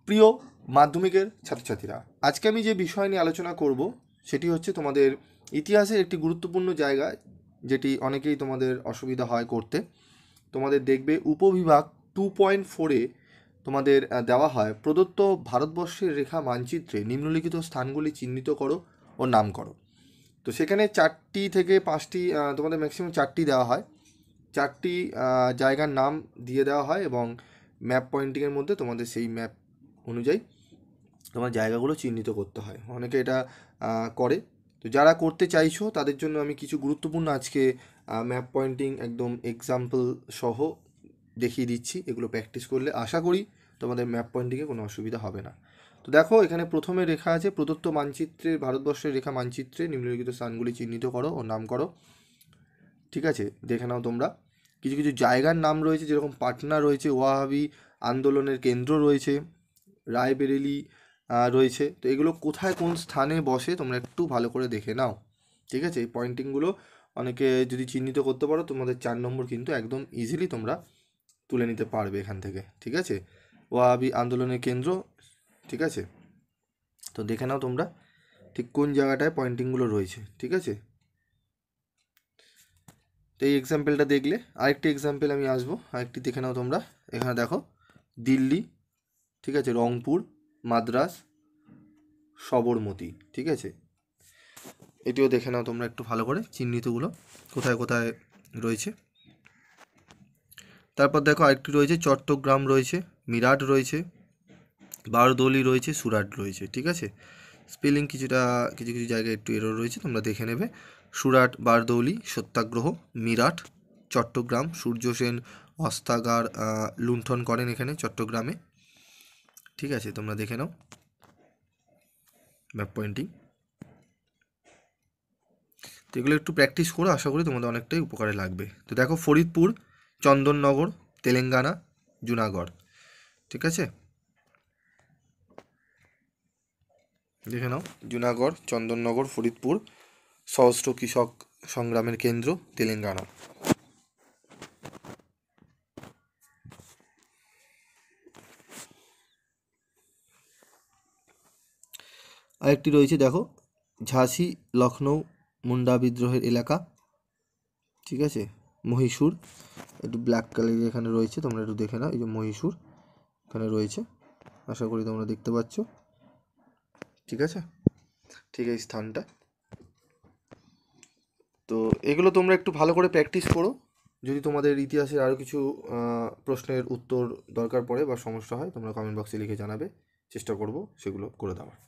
প্রিয় মাধ্যমিকের ছাত্রছাত্রীরা, আজকে আমি যে বিষয় নিয়ে আলোচনা করব সেটি হচ্ছে তোমাদের ইতিহাসের একটি গুরুত্বপূর্ণ জায়গা, যেটি অনেকেই তোমাদের অসুবিধা হয় করতে। তোমাদের দেখবে উপবিভাগ 2.4-এ তোমাদের দেওয়া হয় প্রদত্ত ভারতবর্ষের রেখা মানচিত্রে নিম্নলিখিত স্থানগুলি চিহ্নিত করো ও নাম করো। তো সেখানে 4টি থেকে 5টি তোমাদের ম্যাক্সিমাম 4টি দেওয়া হয়। 4টি জায়গার নাম দিয়ে দেওয়া হয় এবং ম্যাপ পয়েন্টিংয়ের মধ্যে তোমাদের সেই ম্যাপ অনুযায়ী তোমার জায়গাগুলো চিহ্নিত করতে হয়। অনেকে এটা করে। তো যারা করতে চাইছো তাদের জন্য আমি কিছু গুরুত্বপূর্ণ আজকে ম্যাপ পয়েন্টিং একদম এক্সাম্পল সহ দেখিয়ে দিচ্ছি। এগুলো প্র্যাকটিস করলে আশা করি তোমাদের ম্যাপ পয়েন্টিংয়ে কোনো অসুবিধা হবে না। তো দেখো, এখানে প্রথমে রেখা আছে প্রদত্ত মানচিত্রে, ভারতবর্ষের রেখা মানচিত্রে নিম্নলিখিত স্থানগুলি চিহ্নিত করো ও নাম করো। ঠিক আছে, দেখে নাও তোমরা। কিছু কিছু জায়গার নাম রয়েছে, যেরকম পাটনা রয়েছে, ওয়াহাবি আন্দোলনের কেন্দ্র রয়েছে, রায়বেরেলি রয়েছে। তো এগুলো কোথায় কোন স্থানে বসে তোমরা একটু ভালো করে দেখে নাও। ঠিক আছে, এই পয়েন্টিংগুলো অনেকে যদি চিহ্নিত করতে পারো তোমাদের 4 নম্বর কিন্তু একদম ইজিলি তোমরা তুলে নিতে পারবে এখান থেকে। ঠিক আছে, ওয়াহাবি আন্দোলনের কেন্দ্র। ঠিক আছে, তো দেখে নাও তোমরা ঠিক কোন জায়গাটায় পয়েন্টিংগুলো রয়েছে। ঠিক আছে, তো এই এক্সাম্পলটা দেখলে আরেকটি এক্সাম্পল আমি আসবো, আরেকটি দেখে নাও তোমরা। এখানে দেখো দিল্লি, ঠিক আছে, রংপুর, মাদ্রাস, সবরমতী। ঠিক আছে, এটিও দেখে নাও তোমরা একটু ভালো করে চিহ্নিতগুলো কোথায় কোথায় রয়েছে। তারপর দেখো আরেকটি রয়েছে চট্টগ্রাম রয়েছে, মিরাট রয়েছে, বারদৌলি রয়েছে, সুরাট রয়েছে। ঠিক আছে, স্পেলিং কিছুটা কিছু কিছু জায়গায় একটু এরর রয়েছে, তোমরা দেখে নেবে। সুরাট, বারদৌলি, সত্যাগ্রহ, মিরাট, চট্টগ্রাম, সূর্য সেন অস্ত্রাগার লুণ্ঠন করেন এখানে চট্টগ্রামে। ঠিক আছে, তোমরা দেখে নাও ম্যাপ পয়েন্টিং। তো এগুলো একটু প্র্যাকটিস করো, আশা করি তোমাদের অনেকটাই উপকারে লাগবে। তো দেখো ফরিদপুর, চন্দননগর, তেলেঙ্গানা, জুনাগড়। ঠিক আছে, দেখে নাও জুনাগড়, চন্দননগর, ফরিদপুর, সহস্র কৃষক সংগ্রামের কেন্দ্র, তেলেঙ্গানা। আরেকটি রয়েছে দেখো ঝাঁসি, লখনৌ, মুন্ডা বিদ্রোহের এলাকা। ঠিক আছে, মহীশূর, একটু ব্ল্যাক কালারের এখানে রয়েছে, তোমরা একটু দেখে নাও। এই যে মহীশূর এখানে রয়েছে, আশা করি তোমরা দেখতে পাচ্ছ। ঠিক আছে, ঠিক এই স্থানটা। তো এগুলো তোমরা একটু ভালো করে প্র্যাকটিস করো। যদি তোমাদের ইতিহাসের আরও কিছু প্রশ্নের উত্তর দরকার পড়ে বা সমস্যা হয় তোমরা কমেন্ট বক্সে লিখে জানাবে, চেষ্টা করব সেগুলো করে দেওয়ার।